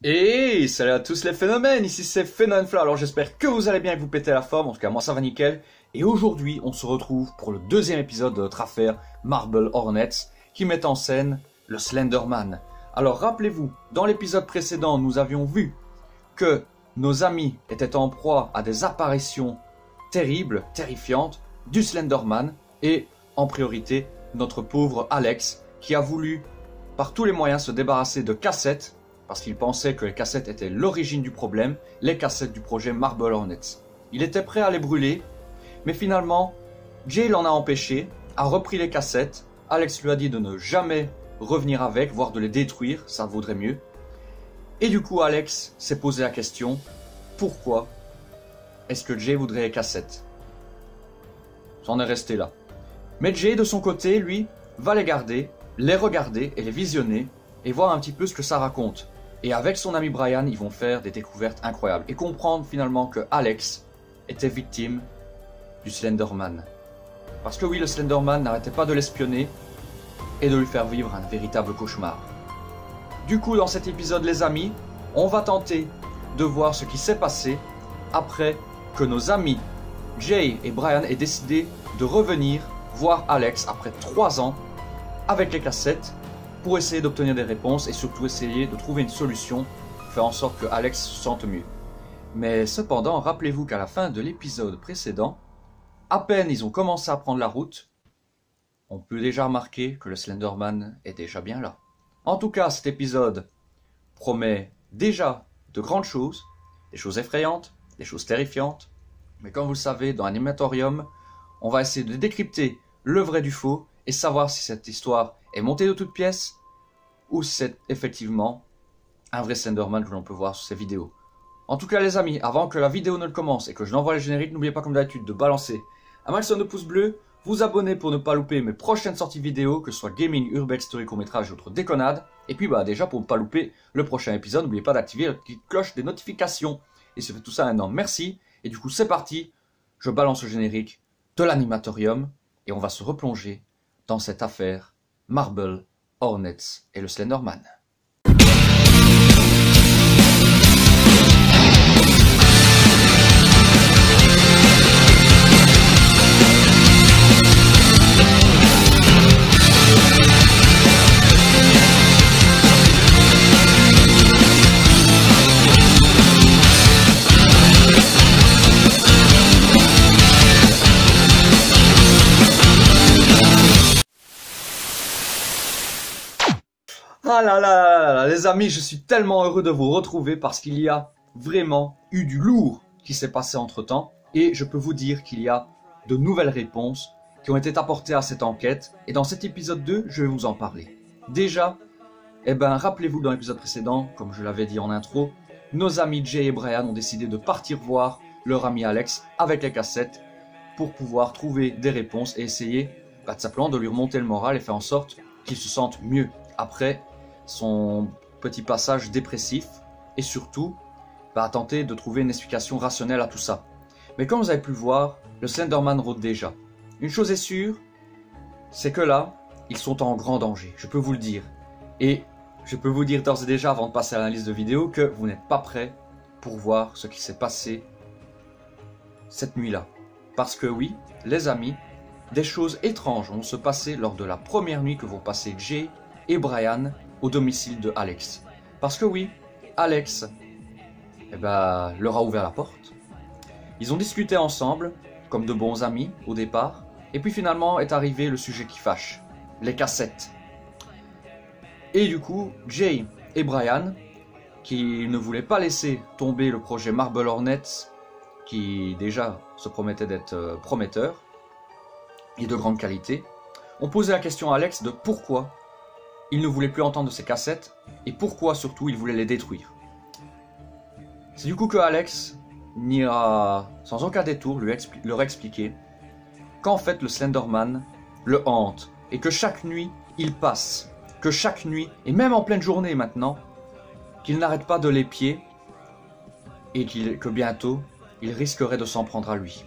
Et salut à tous les phénomènes, ici c'est Phénomenfla, alors j'espère que vous allez bien et que vous pétez la forme, en tout cas moi ça va nickel. Et aujourd'hui on se retrouve pour le deuxième épisode de notre affaire Marble Hornets qui met en scène le Slenderman. Alors rappelez-vous, dans l'épisode précédent nous avions vu que nos amis étaient en proie à des apparitions terribles, terrifiantes du Slenderman et en priorité notre pauvre Alex qui a voulu par tous les moyens se débarrasser de cassettes parce qu'il pensait que les cassettes étaient l'origine du problème, les cassettes du projet Marble Hornets. Il était prêt à les brûler, mais finalement, Jay l'en a empêché, a repris les cassettes, Alex lui a dit de ne jamais revenir avec, voire de les détruire, ça vaudrait mieux. Et du coup, Alex s'est posé la question, pourquoi est-ce que Jay voudrait les cassettes? C'en est resté là. Mais Jay, de son côté, lui, va les garder, les regarder et les visionner, et voir un petit peu ce que ça raconte. Et avec son ami Brian, ils vont faire des découvertes incroyables et comprendre finalement que Alex était victime du Slenderman. Parce que oui, le Slenderman n'arrêtait pas de l'espionner et de lui faire vivre un véritable cauchemar. Du coup, dans cet épisode, les amis, on va tenter de voir ce qui s'est passé après que nos amis Jay et Brian aient décidé de revenir voir Alex après 3 ans avec les cassettes pour essayer d'obtenir des réponses et surtout essayer de trouver une solution pour faire en sorte que Alex se sente mieux. Mais cependant, rappelez-vous qu'à la fin de l'épisode précédent, à peine ils ont commencé à prendre la route, on peut déjà remarquer que le Slenderman est déjà bien là. En tout cas, cet épisode promet déjà de grandes choses, des choses effrayantes, des choses terrifiantes, mais comme vous le savez, dans Animatorium, on va essayer de décrypter le vrai du faux et savoir si cette histoire est montée de toutes pièces ou si c'est effectivement un vrai Slenderman que l'on peut voir sur ces vidéos. En tout cas les amis, avant que la vidéo ne commence et que je n'envoie le générique, n'oubliez pas comme d'habitude de balancer un maximum de pouces bleus, vous abonner pour ne pas louper mes prochaines sorties vidéo, que ce soit gaming, urbex, story, court-métrage et autres déconnades. Et puis déjà pour ne pas louper le prochain épisode, n'oubliez pas d'activer la petite cloche des notifications. Et si vous faites tout ça maintenant, merci. Et du coup c'est parti, je balance le générique de l'Animatorium et on va se replonger dans cette affaire Marble Hornets et le Slenderman. Ah là là là là là, les amis, je suis tellement heureux de vous retrouver parce qu'il y a vraiment eu du lourd qui s'est passé entre temps et je peux vous dire qu'il y a de nouvelles réponses qui ont été apportées à cette enquête et dans cet épisode 2, je vais vous en parler. Déjà, rappelez-vous dans l'épisode précédent, comme je l'avais dit en intro, nos amis Jay et Brian ont décidé de partir voir leur ami Alex avec les cassettes pour pouvoir trouver des réponses et essayer tout simplement de lui remonter le moral et faire en sorte qu'il se sente mieux après son petit passage dépressif et surtout tenter de trouver une explication rationnelle à tout ça. Mais comme vous avez pu le voir, le Slenderman rôde déjà. Une chose est sûre, c'est que là, ils sont en grand danger, je peux vous le dire. Et je peux vous dire d'ores et déjà, avant de passer à l'analyse de vidéo, que vous n'êtes pas prêts pour voir ce qui s'est passé cette nuit-là. Parce que oui, les amis, des choses étranges vont se passer lors de la première nuit que vont passer Jay et Brian au domicile de Alex. Parce que oui, Alex leur a ouvert la porte. Ils ont discuté ensemble, comme de bons amis au départ, et puis finalement est arrivé le sujet qui fâche, les cassettes. Et du coup, Jay et Brian, qui ne voulaient pas laisser tomber le projet Marble Hornets, qui déjà se promettait d'être prometteur, et de grande qualité, ont posé la question à Alex de pourquoi il ne voulait plus entendre de ces cassettes et pourquoi surtout il voulait les détruire. C'est du coup que Alex n'ira sans aucun détour leur expliquer qu'en fait le Slenderman le hante et que chaque nuit il passe, que chaque nuit, et même en pleine journée maintenant, qu'il n'arrête pas de l'épier et que bientôt il risquerait de s'en prendre à lui.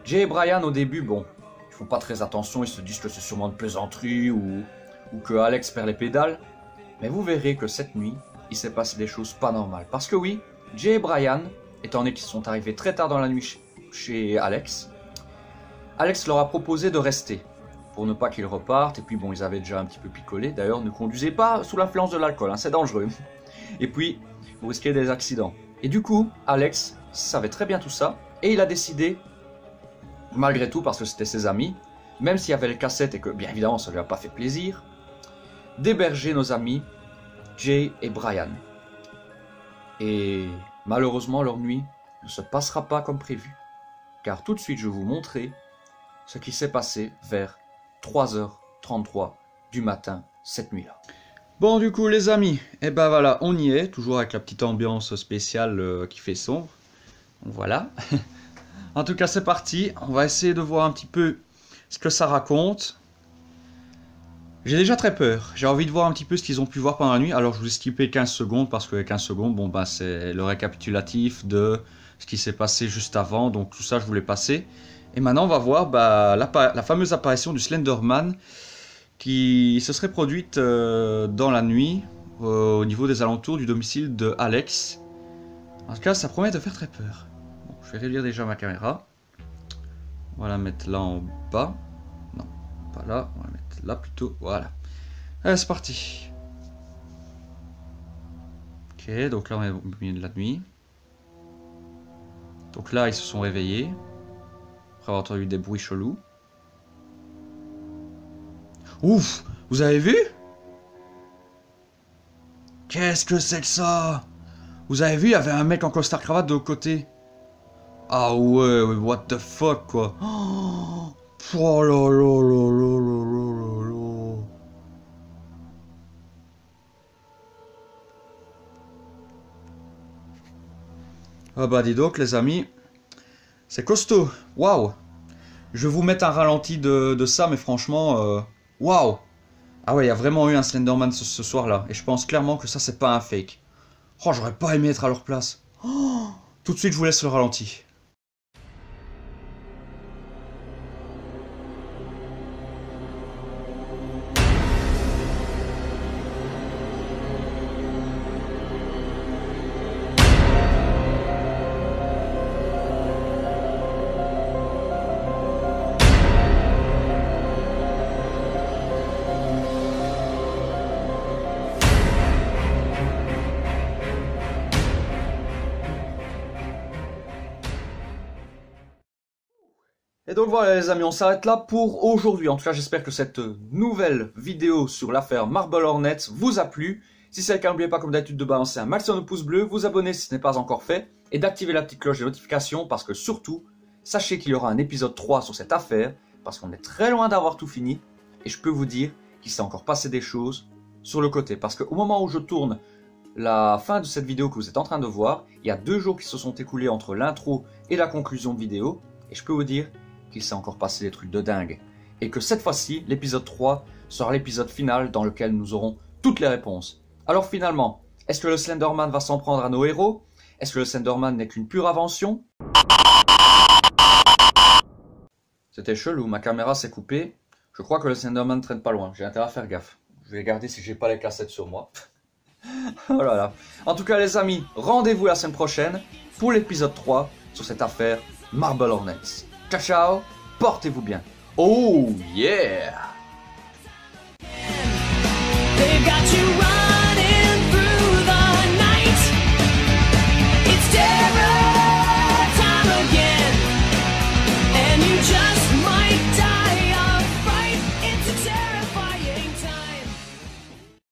Jay et Brian au début, ils font pas très attention, ils se disent que c'est sûrement de plaisanterie ou que Alex perd les pédales, mais vous verrez que cette nuit, il s'est passé des choses pas normales. Parce que oui, Jay et Brian, étant donné qu'ils sont arrivés très tard dans la nuit chez Alex, Alex leur a proposé de rester pour ne pas qu'ils repartent. Et puis bon, ils avaient déjà un petit peu picolé. D'ailleurs, ne conduisez pas sous l'influence de l'alcool, hein, c'est dangereux. Et puis, vous risquez des accidents. Et du coup, Alex savait très bien tout ça. Et il a décidé, malgré tout, parce que c'était ses amis, même s'il y avait les cassettes et que bien évidemment ça lui a pas fait plaisir, d'héberger nos amis Jay et Brian. Et malheureusement, leur nuit ne se passera pas comme prévu. Car tout de suite, je vais vous montrer ce qui s'est passé vers 3h33 du matin cette nuit-là. Bon, du coup, les amis, et ben voilà, on y est, toujours avec la petite ambiance spéciale qui fait sombre. Voilà. En tout cas, c'est parti. On va essayer de voir un petit peu ce que ça raconte. J'ai déjà très peur. J'ai envie de voir un petit peu ce qu'ils ont pu voir pendant la nuit. Alors, je vous ai skippé 15 secondes parce que 15 secondes, bon, ben, c'est le récapitulatif de ce qui s'est passé juste avant. Donc, tout ça, je voulais passer. Et maintenant, on va voir la fameuse apparition du Slenderman qui se serait produite dans la nuit au niveau des alentours du domicile de Alex. En tout cas, ça promet de faire très peur. Bon, je vais réduire déjà ma caméra. On va la mettre là en bas. Non, pas là. On va la mettre là plutôt. Voilà. Allez, c'est parti. Ok, donc là, on est au milieu de la nuit. Donc là, ils se sont réveillés. Après avoir entendu des bruits chelous. Ouf! Vous avez vu? Qu'est-ce que c'est que ça? Vous avez vu, il y avait un mec en costard-cravate de l'autre côté. Ah ouais, what the fuck, quoi. Oh là là là là là là là. Ah bah dis donc, les amis. C'est costaud. Waouh. Je vais vous mettre un ralenti de ça, mais franchement, waouh. Ah ouais, il y a vraiment eu un Slenderman ce soir-là. Et je pense clairement que ça, c'est pas un fake. Oh, j'aurais pas aimé être à leur place. Oh, tout de suite, je vous laisse le ralenti. Et donc voilà les amis, on s'arrête là pour aujourd'hui. En tout cas, j'espère que cette nouvelle vidéo sur l'affaire Marble Hornets vous a plu. Si c'est le cas, n'oubliez pas comme d'habitude de balancer un maximum de pouces bleus, vous abonner si ce n'est pas encore fait, et d'activer la petite cloche de notification parce que surtout, sachez qu'il y aura un épisode 3 sur cette affaire, parce qu'on est très loin d'avoir tout fini, et je peux vous dire qu'il s'est encore passé des choses sur le côté. Parce qu'au moment où je tourne la fin de cette vidéo que vous êtes en train de voir, il y a 2 jours qui se sont écoulés entre l'intro et la conclusion de vidéo, et je peux vous dire qu'il s'est encore passé des trucs de dingue. Et que cette fois-ci, l'épisode 3 sera l'épisode final dans lequel nous aurons toutes les réponses. Alors finalement, est-ce que le Slenderman va s'en prendre à nos héros? Est-ce que le Slenderman n'est qu'une pure invention? C'était chelou, ma caméra s'est coupée. Je crois que le Slenderman ne traîne pas loin, j'ai intérêt à faire gaffe. Je vais regarder si j'ai pas les cassettes sur moi. Oh là là. En tout cas les amis, rendez-vous la semaine prochaine pour l'épisode 3 sur cette affaire Marble Hornets. Ciao ciao, portez-vous bien. Oh yeah! They've got you running through the night. It's terror time again, and you just